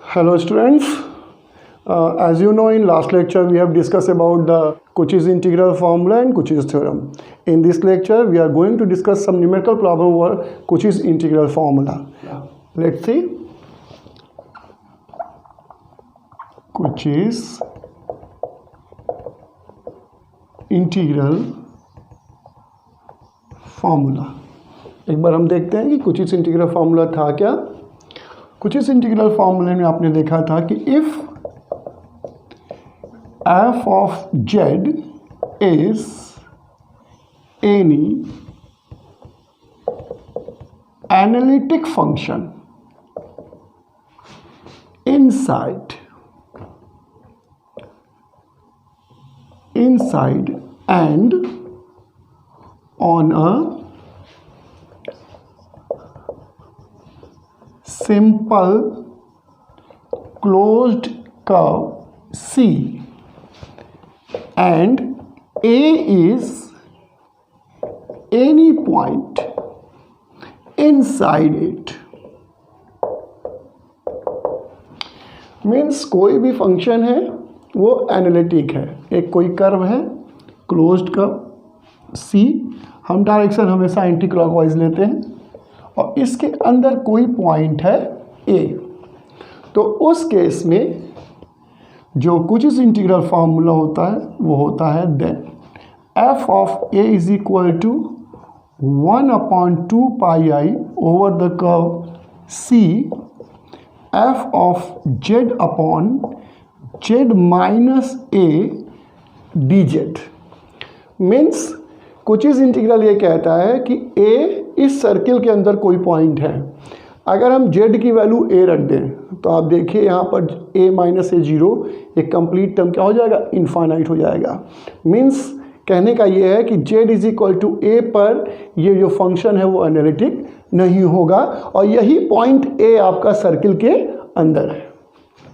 Hello students, as you know, in last lecture we have discussed about the Cauchy's integral formula and Cauchy's theorem. In this lecture we are going to discuss some numerical problem over Cauchy's integral formula. Let's see. Cauchy's integral formula. एक बार हम देखते हैं कि Cauchy's integral formula था क्या। Cauchy's integral फार्मूले में आपने देखा था कि if f of z is any analytic function inside and on a simple closed curve C and A is any point inside it, means कोई भी फंक्शन है वो एनालिटिक है। एक कोई कर्व है क्लोज्ड कर्व C, हम डायरेक्शन हमेशा एंटी क्लॉकवाइज लेते हैं और इसके अंदर कोई पॉइंट है A, तो उस केस में जो Cauchy's इंटीग्रल फार्मूला होता है वो होता है then f of A is equal to 1/2 pi I over the curve C f of z upon z minus A dz। Means Cauchy's integral ये कहता है कि A इस सर्किल के अंदर कोई पॉइंट है। अगर हम z की वैल्यू A रख दें तो आप देखिए यहाँ पर A माइनस A जीरो, एक कंप्लीट टर्म क्या हो जाएगा, इनफाइनाइट हो जाएगा। मीन्स कहने का ये है कि z is equal to A पर ये जो फंक्शन है वो एनालिटिक नहीं होगा और यही पॉइंट A आपका सर्किल के अंदर है।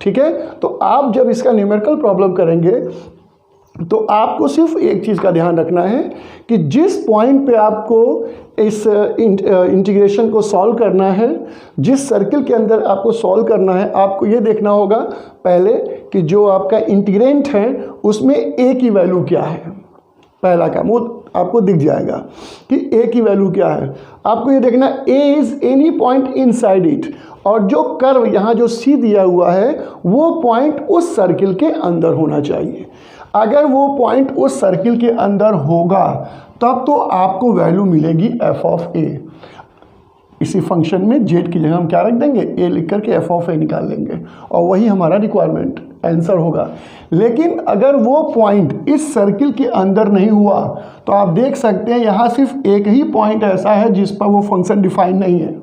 ठीक है, तो आप जब इसका न्यूमेरिकल प्रॉब्लम करेंगे तो आपको सिर्फ एक चीज़ का ध्यान रखना है कि जिस पॉइंट पे आपको इस इंटीग्रेशन को सॉल्व करना है, जिस सर्किल के अंदर आपको सॉल्व करना है, आपको ये देखना होगा पहले कि जो आपका इंटीग्रेंट है उसमें a की वैल्यू क्या है। पहला काम वो आपको दिख जाएगा कि a की वैल्यू क्या है। आपको ये देखना a is any point inside it, और जो कर्व यहाँ जो C दिया हुआ है वो पॉइंट उस सर्किल के अंदर होना चाहिए। अगर वो पॉइंट उस सर्किल के अंदर होगा तब तो आपको वैल्यू मिलेगी f of A। इसी फंक्शन में z की जगह हम क्या रख देंगे, a लिख करके f of A निकाल लेंगे और वही हमारा रिक्वायरमेंट आंसर होगा। लेकिन अगर वो पॉइंट इस सर्किल के अंदर नहीं हुआ तो आप देख सकते हैं यहाँ सिर्फ एक ही पॉइंट ऐसा है जिस पर वो फंक्शन डिफाइन नहीं है।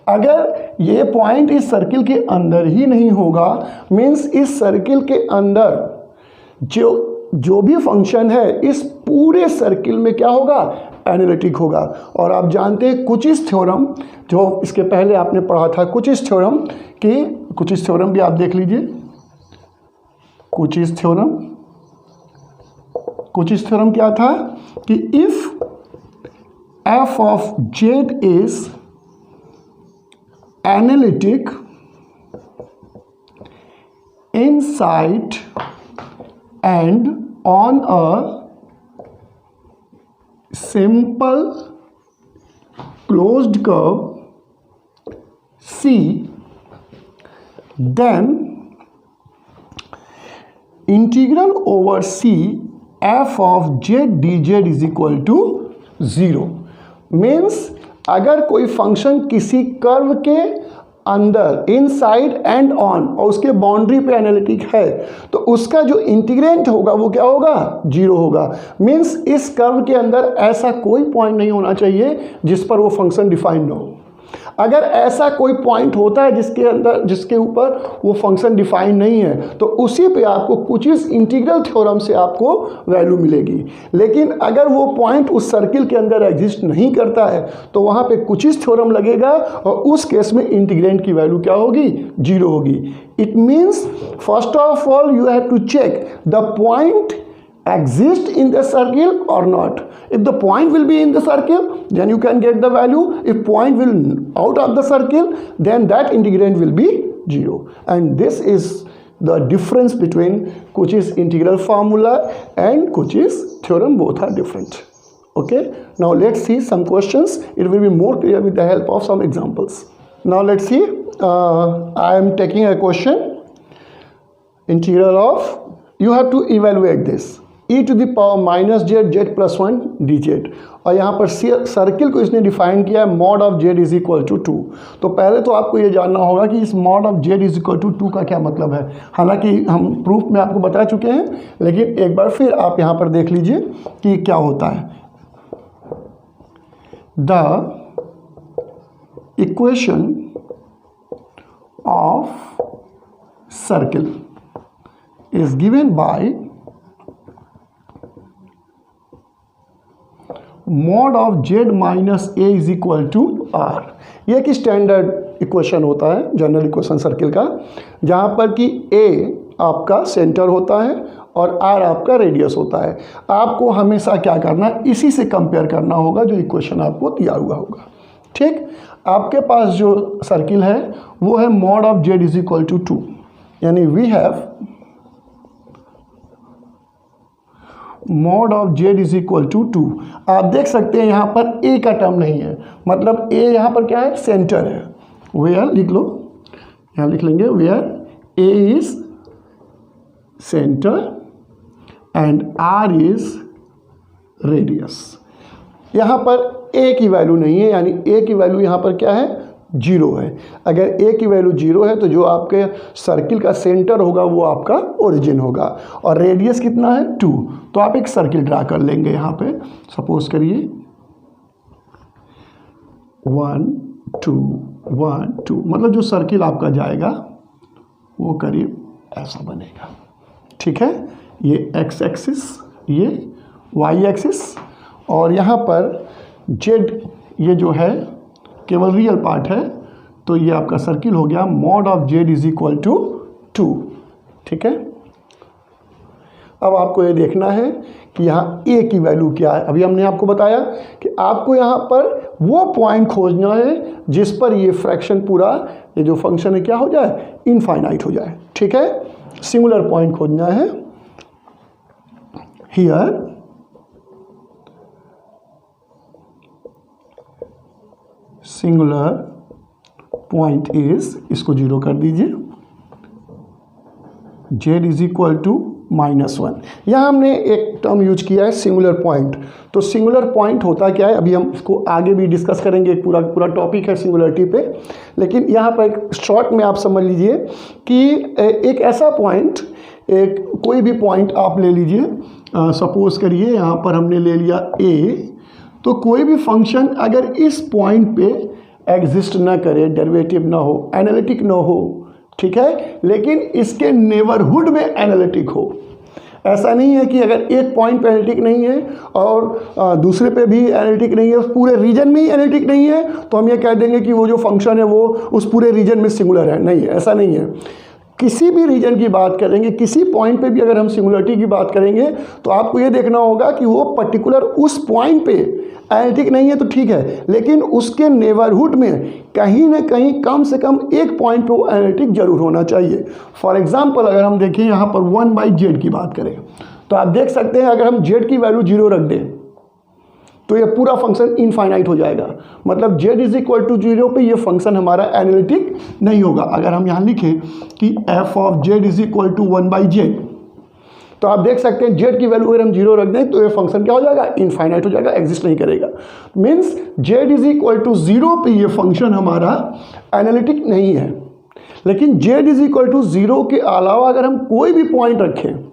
अगर ये पॉइंट इस सर्किल के अंदर ही नहीं होगा, मीन्स इस सर्किल के अंदर जो भी फंक्शन है इस पूरे सर्किल में क्या होगा, एनालिटिक होगा। और आप जानते हैं Cauchy's थ्योरम, जो इसके पहले आपने पढ़ा था Cauchy's थ्योरम, कि Cauchy's थ्योरम भी आप देख लीजिए। Cauchy's थ्योरम क्या था कि if f of z is analytic inside and on a simple closed curve C, then integral over C f of z dz is equal to 0। Means अगर कोई फंक्शन किसी कर्व के अंदर इनसाइड एंड ऑन और उसके boundary पे analytic है तो उसका जो इंटीग्रेंट होगा वो क्या होगा, 0 होगा। मीन्स इस कर्व के अंदर ऐसा कोई पॉइंट नहीं होना चाहिए जिस पर वो फंक्शन डिफाइन ना हो। अगर ऐसा कोई पॉइंट होता है जिसके ऊपर वो फंक्शन डिफाइन नहीं है तो उसी पे आपको Cauchy's इंटीग्रल थ्योरम से आपको वैल्यू मिलेगी। लेकिन अगर वो पॉइंट उस सर्किल के अंदर एग्जिस्ट नहीं करता है तो वहाँ पे Cauchy's थ्योरम लगेगा और उस केस में इंटीग्रेंट की वैल्यू क्या होगी, 0 होगी। It means first of all you have to check the point exist in the circle or not। If the point will be in the circle, then you can get the value. If point will out of the circle, then that integrand will be 0. And this is the difference between Cauchy's integral formula and Cauchy's theorem. Both are different. Okay, now let's see some questions. It will be more clear with the help of some examples. Now let's see. I am taking a question. Integral of, you have to evaluate this, e to the power minus z z plus 1 dz, और यहाँ पर circle को इसने define किया है mod of z is equal to 2। तो पहले तो आपको ये जानना होगा कि इस mod of z is equal to 2 का क्या मतलब है। हालांकि हम प्रूफ में आपको बता चुके हैं, लेकिन एक बार फिर आप यहाँ पर देख लीजिए कि क्या होता है। The equation of circle is given by mod of z minus a is equal to r। ये एक स्टैंडर्ड इक्वेशन होता है जनरल इक्वेशन सर्किल का, जहाँ पर कि a आपका सेंटर होता है और r आपका रेडियस होता है। आपको हमेशा क्या करना है, इसी से कंपेयर करना होगा जो इक्वेशन आपको दिया हुआ होगा। ठीक, आपके पास जो सर्किल है वो है mod of z is equal to 2, यानी we have mod of z is equal to 2। आप देख सकते हैं यहाँ पर a का टर्म नहीं है, मतलब a यहाँ पर क्या है, सेंटर है। वेयर लिख लो, यहाँ लिख लेंगे where a is centre and r is radius. यहाँ पर a की वैल्यू नहीं है, यानी a की वैल्यू यहाँ पर क्या है, 0 है। अगर a की वैल्यू 0 है तो जो आपके सर्किल का सेंटर होगा वो आपका ओरिजिन होगा, और रेडियस कितना है, 2। तो आप एक सर्किल ड्रा कर लेंगे यहाँ पे। सपोज करिए 1 2 1 2, मतलब जो सर्किल आपका जाएगा वो करीब ऐसा बनेगा। ठीक है, ये x एक्सिस, ये y एक्सिस, और यहाँ पर z ये जो है केवल रियल पार्ट है, तो ये आपका सर्किल हो गया mod of z is equal to 2। ठीक है, अब आपको ये देखना है कि यहाँ a की वैल्यू क्या है। अभी हमने आपको बताया कि आपको यहाँ पर वो पॉइंट खोजना है जिस पर ये फ्रैक्शन पूरा, ये जो फंक्शन है क्या हो जाए, इनफाइनाइट हो जाए। ठीक है, सिंगुलर पॉइंट खोजना है। हियर सिंगुलर पॉइंट इज, इसको 0 कर दीजिए, z इज इक्वल टू -1। यहाँ हमने एक टर्म यूज किया है सिंगुलर पॉइंट। तो सिंगुलर पॉइंट होता क्या है, अभी हम इसको आगे भी डिस्कस करेंगे, एक पूरा टॉपिक है सिंगुलरिटी पे, लेकिन यहाँ पर एक शॉर्ट में आप समझ लीजिए कि एक ऐसा पॉइंट, एक कोई भी पॉइंट आप ले लीजिए। सपोज करिए यहाँ पर हमने ले लिया a, तो कोई भी फंक्शन अगर इस पॉइंट पे एग्जिस्ट ना करे, डेरिवेटिव ना हो, एनालिटिक ना हो, ठीक है, लेकिन इसके नेबरहुड में एनालिटिक हो। ऐसा नहीं है कि अगर एक पॉइंट पे एनालिटिक नहीं है और दूसरे पे भी एनालिटिक नहीं है, उस पूरे रीजन में ही एनालिटिक नहीं है, तो हम ये कह देंगे कि वो जो फंक्शन है वो उस पूरे रीजन में सिंगुलर है। नहीं, ऐसा नहीं है। किसी भी रीजन की बात करेंगे, किसी पॉइंट पे भी अगर हम सिंगुलरिटी की बात करेंगे, तो आपको ये देखना होगा कि वो पर्टिकुलर उस पॉइंट पे एनालिटिक नहीं है तो ठीक है, लेकिन उसके नेबरहुड में कहीं ना कहीं कम से कम एक पॉइंट पे वो एनालिटिक जरूर होना चाहिए। फॉर एग्जांपल अगर हम देखें यहाँ पर 1/z की बात करें, तो आप देख सकते हैं अगर हम z की वैल्यू 0 रख दें तो ये पूरा फंक्शन इनफाइनाइट हो जाएगा। मतलब z इज इक्वल टू 0 पे ये फंक्शन हमारा एनालिटिक नहीं होगा। अगर हम यहाँ लिखें कि f of z is equal to 1/z, तो आप देख सकते हैं z की वैल्यू अगर हम 0 रख दें तो ये फंक्शन क्या हो जाएगा, इनफाइनाइट हो जाएगा, एग्जिस्ट नहीं करेगा। Means z is equal to 0 पे ये फंक्शन हमारा एनालिटिक नहीं है। लेकिन z इज इक्वल टू 0 के अलावा अगर हम कोई भी पॉइंट रखें,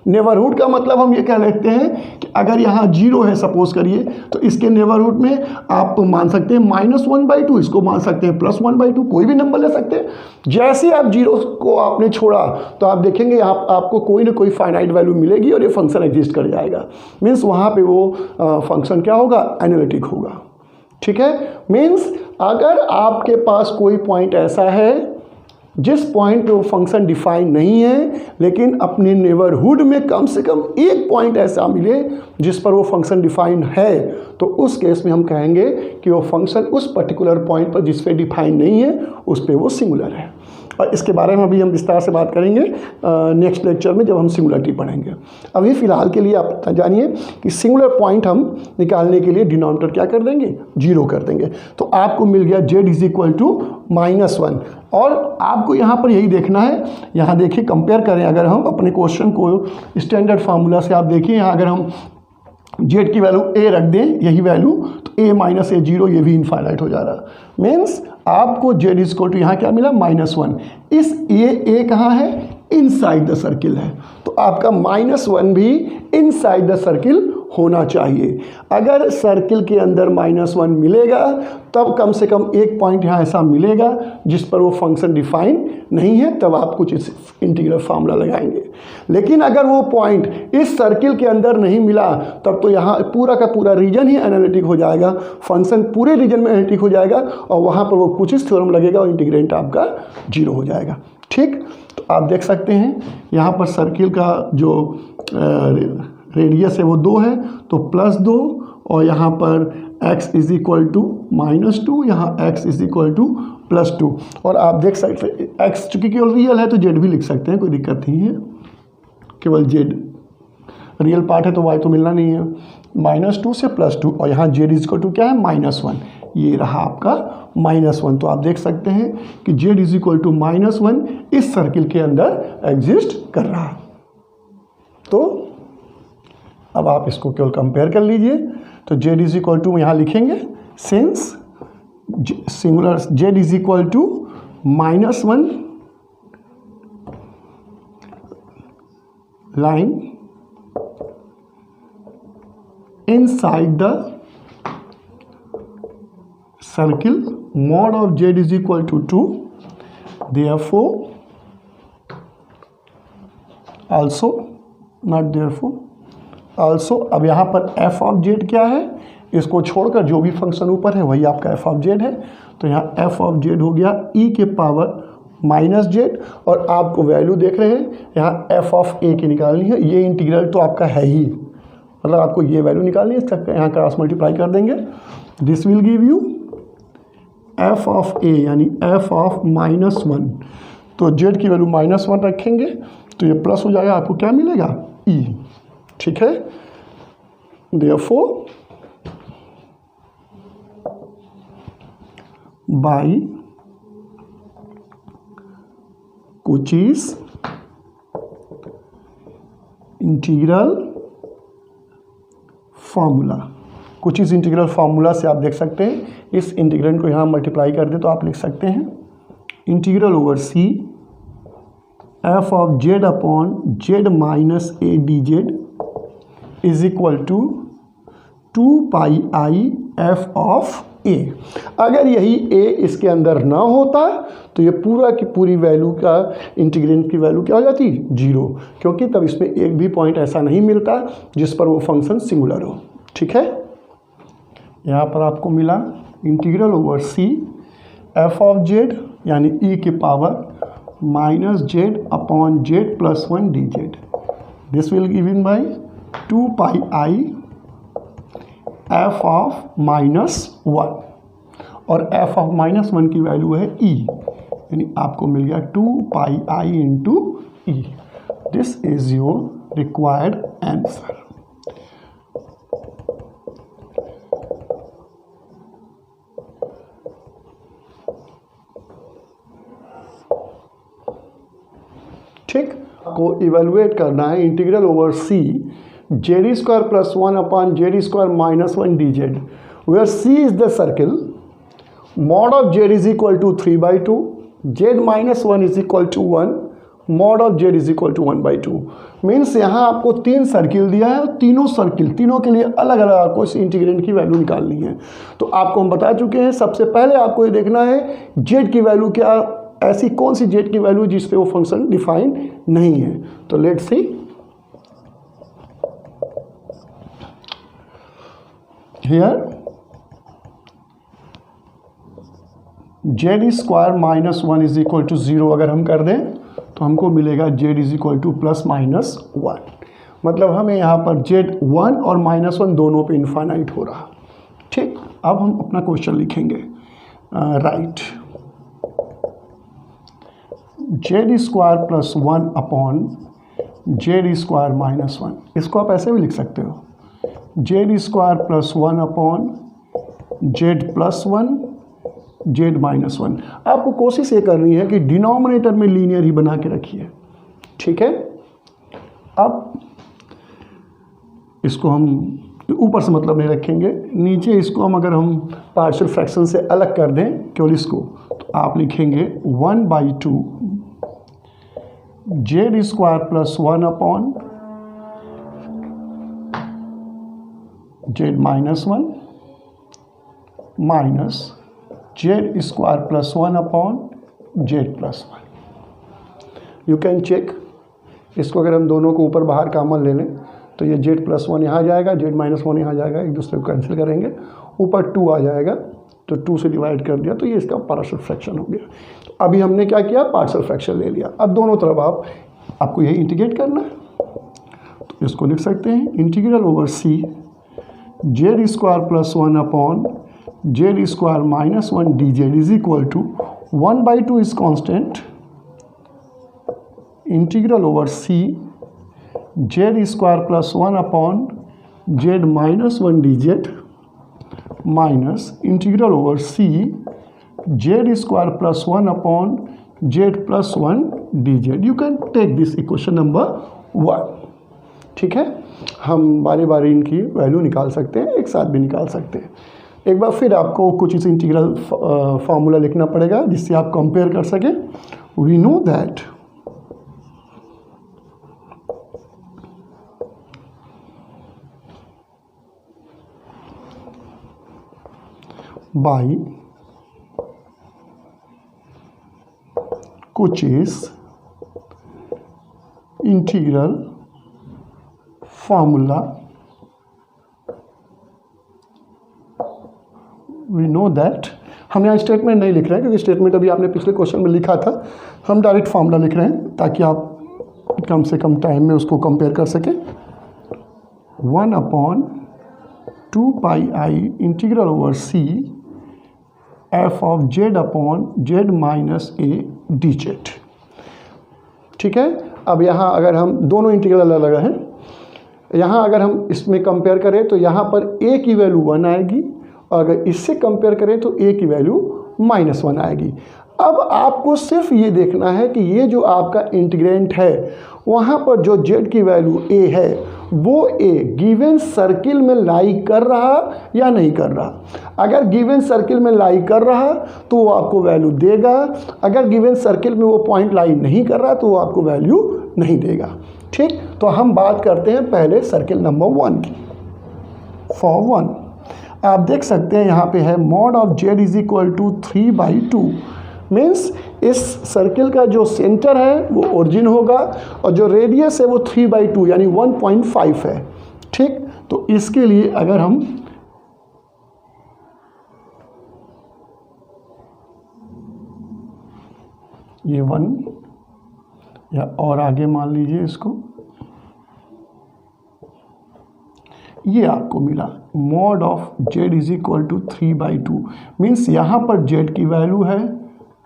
नेबरहुड का मतलब हम ये कह लेते हैं कि अगर यहाँ 0 है सपोज करिए, तो इसके नेबरहुड में आप मान सकते हैं -1/2, इसको मान सकते हैं +1/2, कोई भी नंबर ले सकते हैं। जैसे आप 0 को आपने छोड़ा तो आप देखेंगे यहाँ आपको कोई ना कोई फाइनाइट वैल्यू मिलेगी और ये फंक्शन एग्जिस्ट कर जाएगा। मीन्स वहाँ पे वो फंक्शन क्या होगा, एनालिटिक होगा। ठीक है, मीन्स अगर आपके पास कोई पॉइंट ऐसा है जिस पॉइंट पे वो फंक्शन डिफाइन नहीं है लेकिन अपने नेबरहुड में कम से कम एक पॉइंट ऐसा मिले जिस पर वो फंक्शन डिफाइन है, तो उस केस में हम कहेंगे कि वो फंक्शन उस पर्टिकुलर पॉइंट पर जिस पे डिफाइन नहीं है उस पे वो सिंगुलर है। और इसके बारे में अभी हम विस्तार से बात करेंगे नेक्स्ट लेक्चर में जब हम सिंगुलरिटी पढ़ेंगे। अभी फ़िलहाल के लिए आप जानिए कि सिंगुलर पॉइंट हम निकालने के लिए डिनोमिनेटर क्या कर देंगे, 0 कर देंगे। तो आपको मिल गया z इज इक्वल टू -1। और आपको यहाँ पर यही देखना है, यहाँ देखिए कंपेयर करें, अगर हम अपने क्वेश्चन को स्टैंडर्ड फार्मूला से आप देखिए, यहाँ अगर हम z की वैल्यू a रख दें, यही वैल्यू, तो a माइनस a 0, ये भी इनफाइनाइट हो जा रहा। मीन्स आपको z इजक्वल टू यहाँ क्या मिला, -1। इस a कहाँ है, इनसाइड द सर्किल है, तो आपका -1 भी इनसाइड द सर्किल होना चाहिए। अगर सर्किल के अंदर -1 मिलेगा तब कम से कम एक पॉइंट यहाँ ऐसा मिलेगा जिस पर वो फंक्शन डिफाइन नहीं है, तब आप कुछ इस इंटीग्रल फार्मूला लगाएंगे। लेकिन अगर वो पॉइंट इस सर्किल के अंदर नहीं मिला तब तो यहाँ पूरा का पूरा रीजन ही एनालिटिक हो जाएगा, फंक्शन पूरे रीजन में एनालिटिक हो जाएगा और वहाँ पर वो कुछ इस थ्योरम लगेगा और इंटीग्रेंट आपका 0 हो जाएगा। ठीक, तो आप देख सकते हैं यहाँ पर सर्किल का जो रेडियस है वो 2 है, तो +2, और यहाँ पर x इज इक्वल टू -2, यहाँ x इज इक्वल टू +2। और आप देख सकते हैं x चूँकि केवल रियल है तो z भी लिख सकते हैं, कोई दिक्कत नहीं है, केवल z रियल पार्ट है तो y तो मिलना नहीं है। -2 से +2, और यहाँ z इज इक्वल टू क्या है, -1, ये रहा आपका -1। तो आप देख सकते हैं कि z इज इक्वल टू -1 इस सर्किल के अंदर एग्जिस्ट कर रहा। तो अब आप इसको केवल कंपेयर कर लीजिए, तो z इज इक्वल टू यहाँ लिखेंगे, since singular z is equal to -1 line inside the circle, mod of z is equal to 2, therefore also, not therefore also, अब यहाँ पर f of z क्या है, इसको छोड़कर जो भी फंक्शन ऊपर है वही आपका f of z है, तो यहाँ f of z हो गया e के पावर -z, और आपको वैल्यू देख रहे हैं यहाँ f of a की निकालनी है। ये इंटीग्रल तो आपका है ही, मतलब आपको ये वैल्यू निकालनी है, इसका यहाँ क्रॉस मल्टीप्लाई कर देंगे, this will give you f of a यानी f of -1, तो z की वैल्यू -1 रखेंगे तो ये प्लस हो जाएगा, आपको क्या मिलेगा, e। ठीक है, therefore by कुछ इज इंटीग्रल फार्मूला, कुछ इस इंटीग्रल फार्मूला से आप देख सकते हैं, इस इंटीग्रेंड को यहाँ मल्टीप्लाई कर दे तो आप लिख सकते हैं integral over c f of z upon z minus a dz is equal to 2 pi i f of a। अगर यही a इसके अंदर ना होता तो ये पूरा की पूरी वैल्यू का इंटीग्रेंड की वैल्यू क्या हो जाती, 0, क्योंकि तब इसमें एक भी पॉइंट ऐसा नहीं मिलता जिस पर वो फंक्शन सिंगुलर हो। ठीक है, यहाँ पर आपको मिला integral over c f of z यानी e के power -z upon z + 1 dz, this will given by 2 pi i f of -1, और f ऑफ -1 की वैल्यू है e, यानी आपको मिल गया 2 pi i into e। This is your required answer. ठीक, को इवेलुएट करना है integral over c z² + 1 upon z² -1 dz, where c is the circle, mod of z is equal to 3/2, z - 1 is equal to 1, mod of z is equal to 1/2। Means यहाँ आपको 3 circle दिया है, तीनों circle, तीनों के लिए अलग अलग आपको इस इंटीग्रेंड की वैल्यू निकालनी है। तो आपको हम बता चुके हैं, सबसे पहले आपको ये देखना है z की वैल्यू क्या, ऐसी कौन सी z की वैल्यू जिस पे वो फंक्शन डिफाइन नहीं है। तो let's see, here z square minus 1 is equal to 0 अगर हम कर दें तो हमको मिलेगा z is equal to plus minus 1। मतलब हमें यहाँ पर जेड 1 और माइनस 1 दोनों पे इनफाइनाइट हो रहा। ठीक, अब हम अपना क्वेश्चन लिखेंगे। Right Z square plus 1 upon z square minus 1। इसको आप ऐसे भी लिख सकते हो, Z square plus 1 upon z plus 1 Z minus 1। आपको कोशिश ये करनी है कि डिनोमिनेटर में लीनियर ही बना के रखिए। ठीक है, अब इसको हम ऊपर से मतलब नहीं रखेंगे, नीचे इसको हम अगर हम पार्शियल फ्रैक्शन से अलग कर दें केवल इसको, तो आप लिखेंगे 1/2 z square plus 1 upon Z minus 1 minus z square plus 1 upon z plus 1। You can check, इसको अगर हम दोनों को ऊपर बाहर कॉमन ले लें तो ये जेड प्लस 1 यहाँ जाएगा, जेड माइनस 1 यहाँ जाएगा, एक दूसरे को कैंसिल करेंगे, ऊपर 2 आ जाएगा, तो 2 से डिवाइड कर दिया तो ये इसका पार्शियल फ्रैक्शन हो गया। अभी हमने क्या किया, पार्शियल फ्रैक्शन ले लिया। अब दोनों तरफ आपको यही इंटीग्रेट करना है, तो इसको लिख सकते हैं integral over c z square plus 1 upon z square minus 1 d z is equal to 1/2 is constant, integral over c z square plus 1 upon Z minus 1 d z minus integral over c z square plus 1 upon z plus 1 d z. You can take this equation number 1। ठीक है, हम बारी बारी इनकी value निकाल सकते हैं, एक साथ भी निकाल सकते हैं। एक बार फिर आपको कुछ इस इंटीग्रल फार्मूला लिखना पड़ेगा जिससे आप कंपेयर कर सकें। We know that by Cauchy's integral formula, we know that, हम यहाँ स्टेटमेंट नहीं लिख रहे हैं क्योंकि स्टेटमेंट अभी आपने पिछले क्वेश्चन में लिखा था, हम डायरेक्ट फार्मूला लिख रहे हैं ताकि आप कम से कम टाइम में उसको कंपेयर कर सकें। 1/2 pi I integral over C F of Z upon Z minus A D Z. ठीक है, अब यहाँ अगर हम दोनों इंटीग्रल अलग अलग हैं, यहाँ अगर हम इसमें कंपेयर करें तो यहाँ पर ए की वैल्यू 1 आएगी और अगर इससे कंपेयर करें तो ए की वैल्यू -1 आएगी। अब आपको सिर्फ ये देखना है कि ये जो आपका इंटीग्रेंट है वहाँ पर जो z की वैल्यू a है वो a गिवन सर्किल में लाई कर रहा या नहीं कर रहा। अगर गिवन सर्किल में लाई कर रहा तो वो आपको वैल्यू देगा, अगर गिवन सर्किल में वो पॉइंट लाई नहीं कर रहा तो वो आपको वैल्यू नहीं देगा। ठीक, तो हम बात करते हैं पहले सर्किल नंबर 1 की। फॉर 1 आप देख सकते हैं यहाँ पे है mod of z is equal to 3/2। Means इस सर्किल का जो सेंटर है वो ओरिजिन होगा और जो रेडियस है वो 3/2 यानी 1.5 है। ठीक, तो इसके लिए अगर हम ये 1 या और आगे मान लीजिए इसको, ये आपको मिला mod of z is equal to 3/2। Means यहाँ पर z की वैल्यू है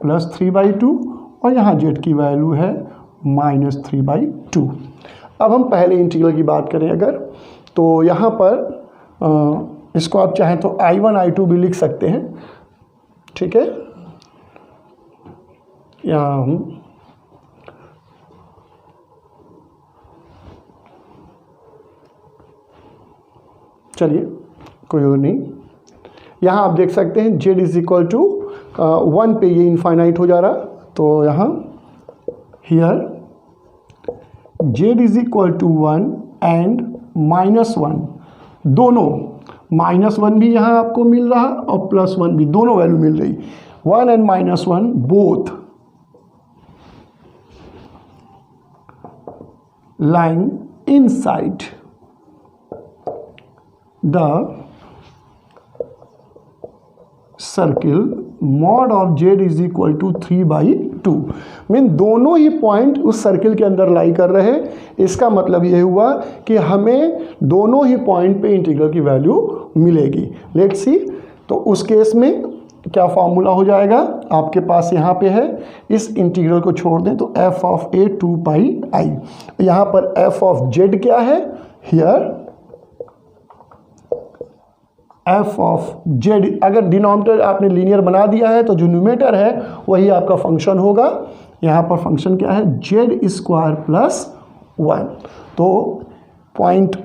+3/2 और यहाँ z की वैल्यू है -3/2। अब हम पहले इंटीग्रल की बात करें अगर, तो यहाँ पर इसको आप चाहें तो I1 I2 भी लिख सकते हैं। ठीक है, यहाँ हम चलिए कोई और नहीं, यहाँ आप देख सकते हैं z इज इक्वल टू 1 पे ये इनफाइनाइट हो जा रहा, तो यहाँ here z is equal to 1 and -1, दोनों -1 भी यहाँ आपको मिल रहा और +1 भी, दोनों वैल्यू मिल रही। 1 and -1 both lying inside the circle mod of z is equal to 3/2 mean दोनों ही पॉइंट उस सर्किल के अंदर लाई कर रहे हैं। इसका मतलब ये हुआ कि हमें दोनों ही पॉइंट पे इंटीग्रल की वैल्यू मिलेगी। लेट्स सी, तो उस केस में क्या फॉर्मूला हो जाएगा आपके पास यहाँ पे है, इस इंटीग्रल को छोड़ दें तो f ऑफ a 2πi, यहाँ पर f ऑफ z क्या है, हियर f ऑफ z, अगर डिनोमिनेटर आपने लीनियर बना दिया है तो जो न्यूमेटर है वही आपका फंक्शन होगा। यहाँ पर फंक्शन क्या है, z² प्लस 1, तो पॉइंट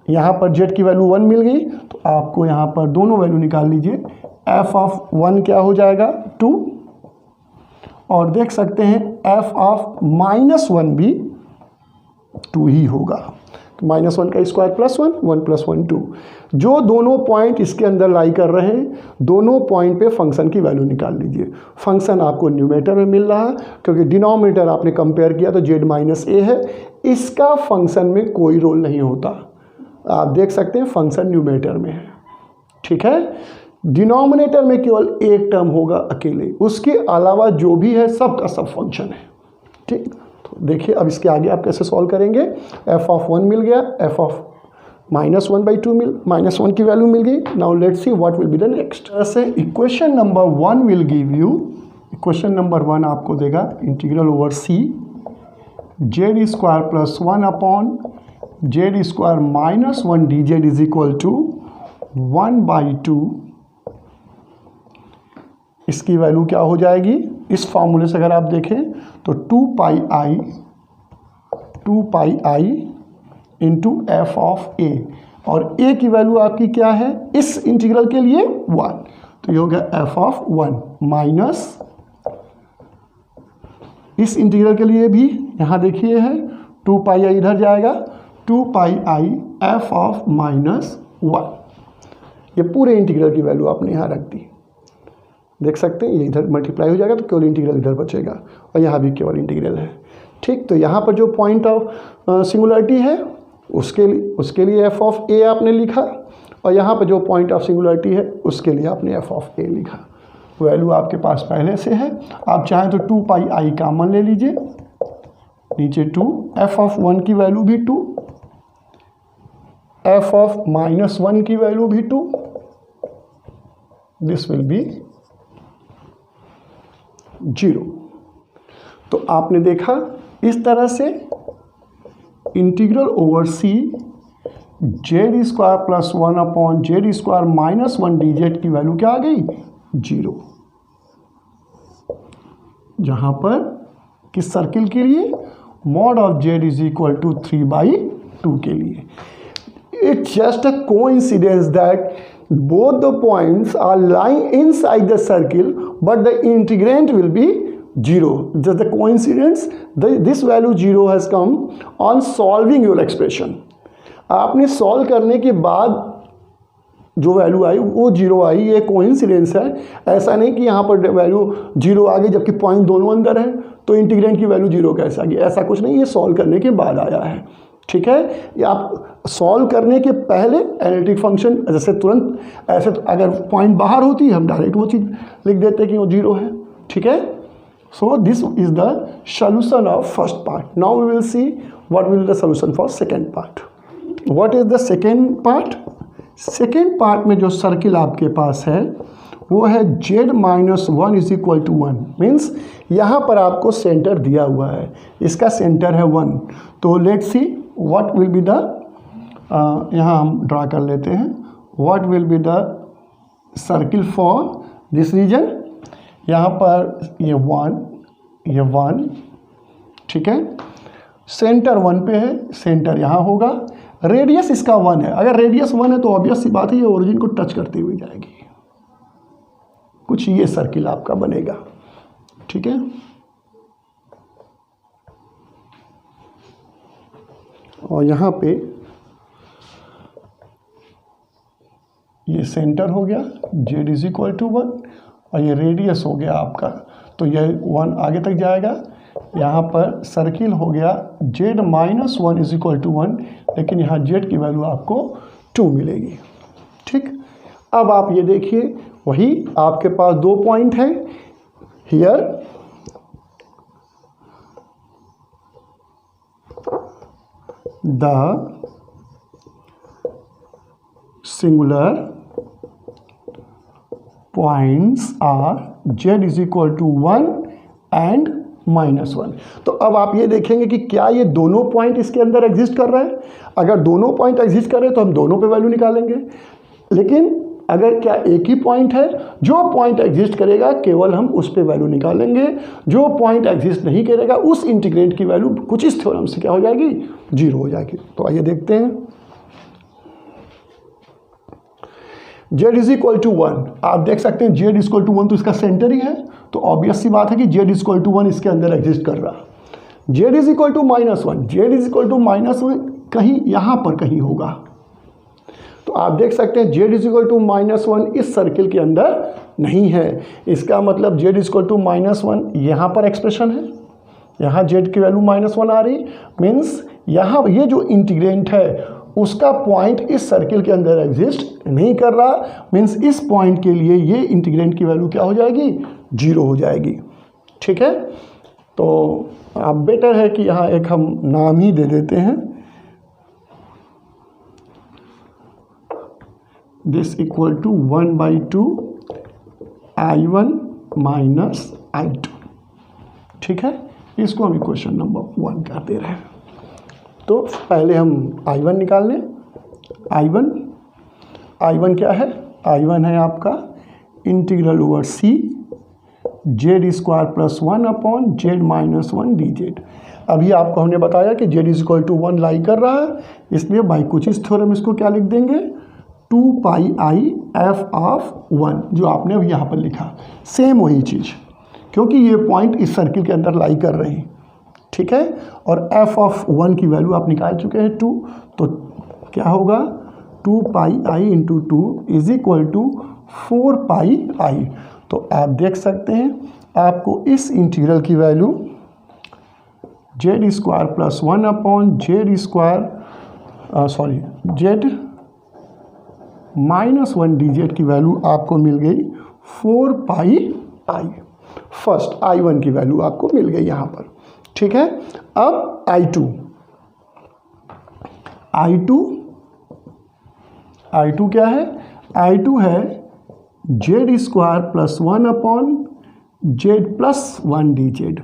यहाँ पर z की वैल्यू 1 मिल गई, तो आपको यहाँ पर दोनों वैल्यू निकाल लीजिए। f ऑफ 1 क्या हो जाएगा 2, और देख सकते हैं f ऑफ -1 भी 2 ही होगा। -1 का स्क्वायर प्लस 1, 1 प्लस 1 2। जो दोनों पॉइंट इसके अंदर लाई कर रहे हैं, दोनों पॉइंट पे फंक्शन की वैल्यू निकाल लीजिए। फंक्शन आपको न्यूमेटर में मिल रहा है क्योंकि डिनोमिनेटर आपने कंपेयर किया तो z-a है, इसका फंक्शन में कोई रोल नहीं होता। आप देख सकते हैं फंक्शन न्यूमेटर में है, ठीक है। डिनोमिनेटर में केवल एक टर्म होगा अकेले, उसके अलावा जो भी है सब का सब फंक्शन है, ठीक। तो देखिए अब इसके आगे आप कैसे सॉल्व करेंगे। f ऑफ 1 मिल गया, f ऑफ -1/2 -1 की वैल्यू मिल गई। Now let's see what will be the next. ऐसे equation number 1 will give you, equation number 1 आपको देगा integral over c z² plus 1 upon z² -1 dz is equal to 1/2। इसकी value क्या हो जाएगी, इस फॉर्मूले से अगर आप देखें तो 2πi into f of a, और a की वैल्यू आपकी क्या है इस इंटीग्रल के लिए 1, तो ये हो गया f ऑफ 1 माइनस इस इंटीग्रल के लिए भी यहाँ देखिए है 2πi इधर जाएगा, 2πi f ऑफ -1। ये पूरे इंटीग्रल की वैल्यू आपने यहाँ रख दी, देख सकते हैं ये इधर मल्टीप्लाई हो जाएगा तो केवल इंटीग्रल इधर बचेगा, और यहाँ भी केवल इंटीग्रल है, ठीक। तो यहाँ पर जो पॉइंट ऑफ सिंगुलरिटी है उसके लिए f ऑफ a आपने लिखा, और यहाँ पर जो पॉइंट ऑफ सिंगुलरिटी है उसके लिए आपने f ऑफ a लिखा। वैल्यू आपके पास पहले से है, आप चाहें तो 2πi कॉमन ले लीजिए, नीचे 2, f ऑफ 1 की वैल्यू भी 2, f ऑफ -1 की वैल्यू भी 2, दिस विल बी 0। तो आपने देखा इस तरह से integral over c z² plus 1 upon z² -1 dz की वैल्यू क्या आ गई 0, जहां पर किस सर्किल के लिए, mod of z is equal to 3/2 के लिए। It's just a coincidence that both the points are lying inside the circle but the integrand will be 0. Just the coincidence, this value 0 has come on solving your expression. आपने solve करने के बाद जो value आई वो 0 आई, ये coincidence है। ऐसा नहीं कि यहाँ पर वैल्यू 0 आ गई जबकि पॉइंट दोनों अंदर है तो इंटीग्रेंड की वैल्यू 0 कैसे आ गई, ऐसा कुछ नहीं, ये सॉल्व करने के बाद आया है, ठीक है। ये आप सॉल्व करने के पहले एनालिटिक फंक्शन जैसे तुरंत ऐसे, तो अगर पॉइंट बाहर होती हम डायरेक्ट वो चीज़ लिख देते कि वो 0 है, ठीक है। So this is the solution of first part. Now we will see what will the solution for second part. What is the second part. Second part में जो सर्किल आपके पास है वो है z-1 is equal to 1, means यहाँ पर आपको centre दिया हुआ है, इसका सेंटर है 1। तो let's see what will be the, यहाँ हम ड्रा कर लेते हैं, what will be the circle for this region. यहाँ पर ये 1, ठीक है, सेंटर 1 पे है, सेंटर यहाँ होगा, रेडियस इसका 1 है। अगर रेडियस 1 है तो ऑब्वियस सी बात है ये ओरिजिन को टच करते हुए जाएगी, कुछ ये सर्किल आपका बनेगा, ठीक है। और यहाँ पे ये सेंटर हो गया z इज इक्वल टू 1, और ये रेडियस हो गया आपका, तो ये 1 आगे तक जाएगा। यहाँ पर सर्किल हो गया z-1 इज इक्वल टू 1, लेकिन यहाँ z की वैल्यू आपको 2 मिलेगी, ठीक। अब आप ये देखिए वही आपके पास 2 पॉइंट है। Here the singular points are z is equal to 1 and -1। तो अब आप ये देखेंगे कि क्या ये दोनों पॉइंट इसके अंदर एग्जिस्ट कर रहे हैं। अगर दोनों पॉइंट एग्जिस्ट कर रहे हैं तो हम दोनों पे वैल्यू निकालेंगे, लेकिन अगर क्या एक ही पॉइंट है, जो पॉइंट एग्जिस्ट करेगा केवल हम उस पे वैल्यू निकालेंगे, जो पॉइंट एग्जिस्ट नहीं करेगा उस इंटीग्रेंट की वैल्यू कुछ इस थ्योरम से क्या हो जाएगी, 0 हो जाएगी। तो आइए देखते हैं। z इज इक्वल टू 1, आप देख सकते हैं z इक्वल टू 1 तो इसका सेंटर ही है, तो ऑब्वियस सी बात है कि z इक्वल टू 1 इसके अंदर एग्जिस्ट कर रहा। z is equal to -1, z is equal to -1 कहीं यहाँ पर कहीं होगा। तो आप देख सकते हैं z इज इक्वल टू -1 इस सर्किल के अंदर नहीं है। इसका मतलब z इज इक्वल टू -1 यहाँ पर एक्सप्रेशन है, यहाँ z की वैल्यू -1 आ रही, मीन्स यहाँ ये जो इंटीग्रेंट है उसका पॉइंट इस सर्किल के अंदर एग्जिस्ट नहीं कर रहा, मीन्स इस पॉइंट के लिए ये इंटीग्रेंट की वैल्यू क्या हो जाएगी, 0 हो जाएगी। ठीक है, तो अब बेटर है कि यहाँ एक हम नाम ही दे देते हैं, this equal to 1/2 I1 minus I2। ठीक है, इसको हम इक्वेशन नंबर 1 कर दे रहे हैं। तो पहले हम I1 निकाल लें। I1 क्या है, I1 है आपका integral over C z square plus 1 upon z minus 1 dz। अभी आपको हमने बताया कि z इज इक्वल टू 1 लाई कर रहा है, इसलिए बाई कुचिस थ्योरम इसको क्या लिख देंगे, 2πi f ऑफ 1, जो आपने अभी यहाँ पर लिखा, सेम वही चीज़, क्योंकि ये पॉइंट इस सर्किल के अंदर लाई कर रहे हैं। ठीक है, और f ऑफ 1 की वैल्यू आप निकाल चुके हैं 2, तो क्या होगा 2πi into 2 is equal to 4πi। तो आप देख सकते हैं आपको इस इंटीग्रल की value z square plus 1 upon z square z minus 1 dz की वैल्यू आपको मिल गई 4πi। फर्स्ट I1 की वैल्यू आपको मिल गई यहाँ पर। ठीक है, अब I2 क्या है, I2 है z square plus 1 upon z plus 1 dz।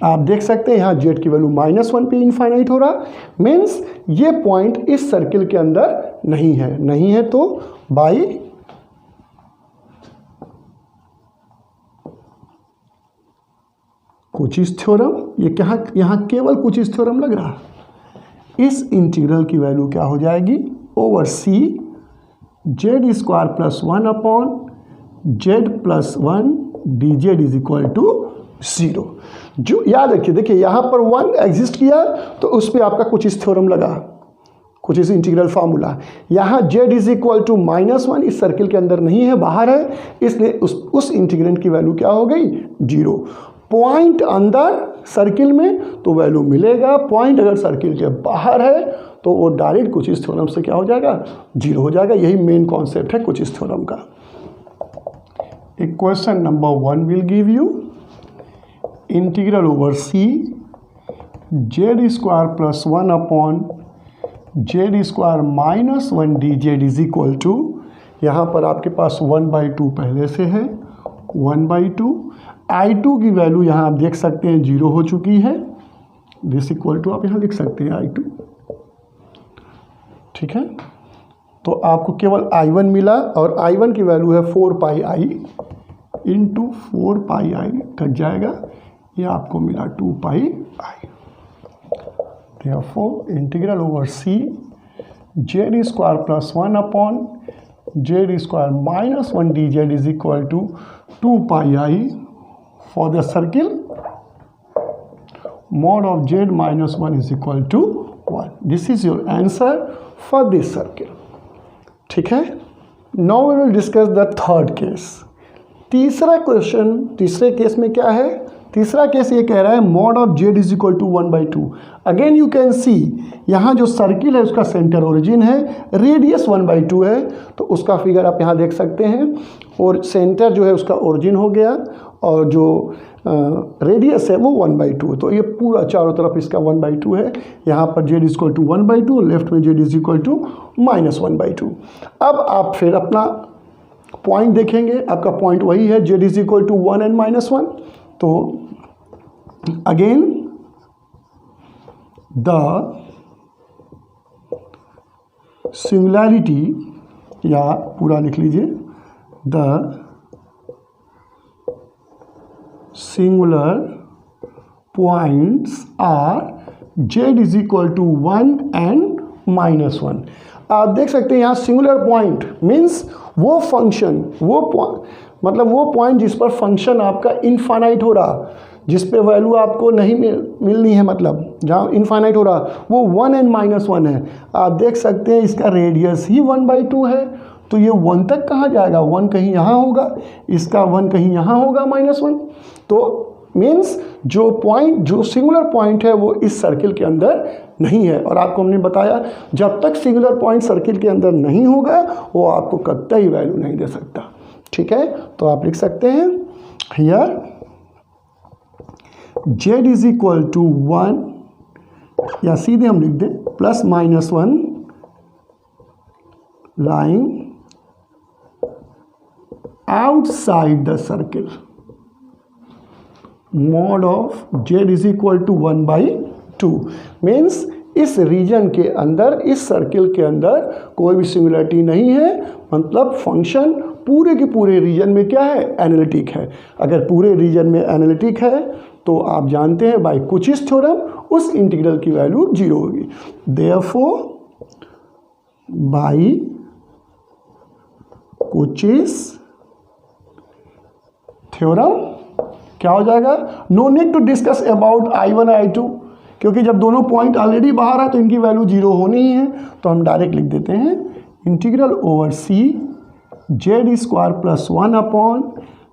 आप देख सकते हैं यहाँ z की वैल्यू -1 पे इनफाइनाइट हो रहा, मीन्स ये पॉइंट इस सर्किल के अंदर नहीं है, तो बाई कुचिस थ्योरम, ये क्या यहाँ केवल कुचिस थ्योरम लग रहा, इस इंटीग्रल की वैल्यू क्या हो जाएगी, over C z square plus 1 upon z plus 1 dz is equal to 0। जो याद रखिए, देखिए यहाँ पर 1 एग्जिस्ट किया तो उस पर आपका कुचिस थ्योरम लगा, कुचिस इंटीग्रल फार्मूला। यहाँ z इज इक्वल टू -1 इस सर्किल के अंदर नहीं है, बाहर है, इसलिए उस इंटीग्रेंट की वैल्यू क्या हो गई, 0। पॉइंट अंदर सर्किल में तो वैल्यू मिलेगा, पॉइंट अगर सर्किल के बाहर है तो वो डायरेक्ट कुचिस थ्योरम से क्या हो जाएगा, 0 हो जाएगा। यही मेन कॉन्सेप्ट है कुचिस थ्योरम का। Equation number 1 will give you integral over C z square plus 1 upon z square minus 1 dz is equal to, यहाँ पर आपके पास 1/2 पहले से है, 1/2। I2 की वैल्यू यहाँ आप देख सकते हैं 0 हो चुकी है, दिस इक्वल टू आप यहाँ लिख सकते हैं I2। ठीक है, तो आपको केवल I1 मिला, और I1 की वैल्यू है 4πi इंटू 4πi कट जाएगा, ये आपको मिला 2πi। Therefore integral over C z square plus 1 upon z square minus 1 dz is equal to 2πi for the circle mod of z minus 1 is equal to 1. This is your answer for this circle. ठीक है, now we will discuss the third case. तीसरा question, तीसरे case में क्या है, तीसरा case ये कह रहा है mod of z is equal to 1/2। Again you can see यहाँ जो सर्किल है उसका सेंटर ओरिजिन है, रेडियस 1/2 है, तो उसका फिगर आप यहाँ देख सकते हैं। और सेंटर जो है उसका ओरिजिन हो गया और जो रेडियस है वो 1/2 है। तो ये पूरा चारों तरफ इसका 1/2 है। यहाँ पर z is equal to 1/2, left में जेड इज इक्वल टू -1/2। अब आप फिर अपना पॉइंट देखेंगे, आपका पॉइंट वही है z is equal to 1 and -1। तो अगेन द सिंगुलैरिटी, या पूरा लिख लीजिए, the singular points are z is equal to 1 and -1। आप देख सकते हैं यहाँ सिंगुलर पॉइंट मीन्स वो फंक्शन, मतलब वो पॉइंट जिस पर फंक्शन आपका इनफाइनाइट हो रहा, जिस पे वैल्यू आपको नहीं मिलनी है, मतलब जहाँ इनफाइनाइट हो रहा वो 1 and -1 है। आप देख सकते हैं इसका रेडियस ही 1/2 है, तो ये 1 तक कहाँ जाएगा, 1 कहीं यहाँ होगा, इसका 1 कहीं यहाँ होगा -1। तो मीन्स जो पॉइंट, जो सिंगुलर पॉइंट है वो इस सर्किल के अंदर नहीं है। और आपको हमने बताया जब तक सिंगुलर पॉइंट सर्किल के अंदर नहीं होगा वो आपको कतई वैल्यू नहीं दे सकता। ठीक है, तो आप लिख सकते हैं here z is equal to 1, या सीधे हम लिख दें +-1 lying outside the circle, mod of z is equal to 1/2। Means इस रीजन के अंदर, इस सर्किल के अंदर कोई भी सिमिलरिटी नहीं है, मतलब फंक्शन पूरे के पूरे रीजन में क्या है, एनालिटिक है। अगर पूरे रीजन में एनालिटिक है तो आप जानते हैं बाय कुचिस थ्योरम उस इंटीग्रल की वैल्यू 0 होगी। देयरफॉर बाय कुचिस थ्योरम क्या हो जाएगा, no need to discuss about I1 I2, क्योंकि जब दोनों पॉइंट ऑलरेडी बाहर है तो इनकी वैल्यू 0 होनी ही है। तो हम डायरेक्ट लिख देते हैं integral over C z² + 1 upon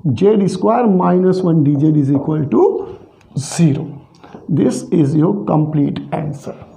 z² -1 dz is equal to 0। This is your complete answer.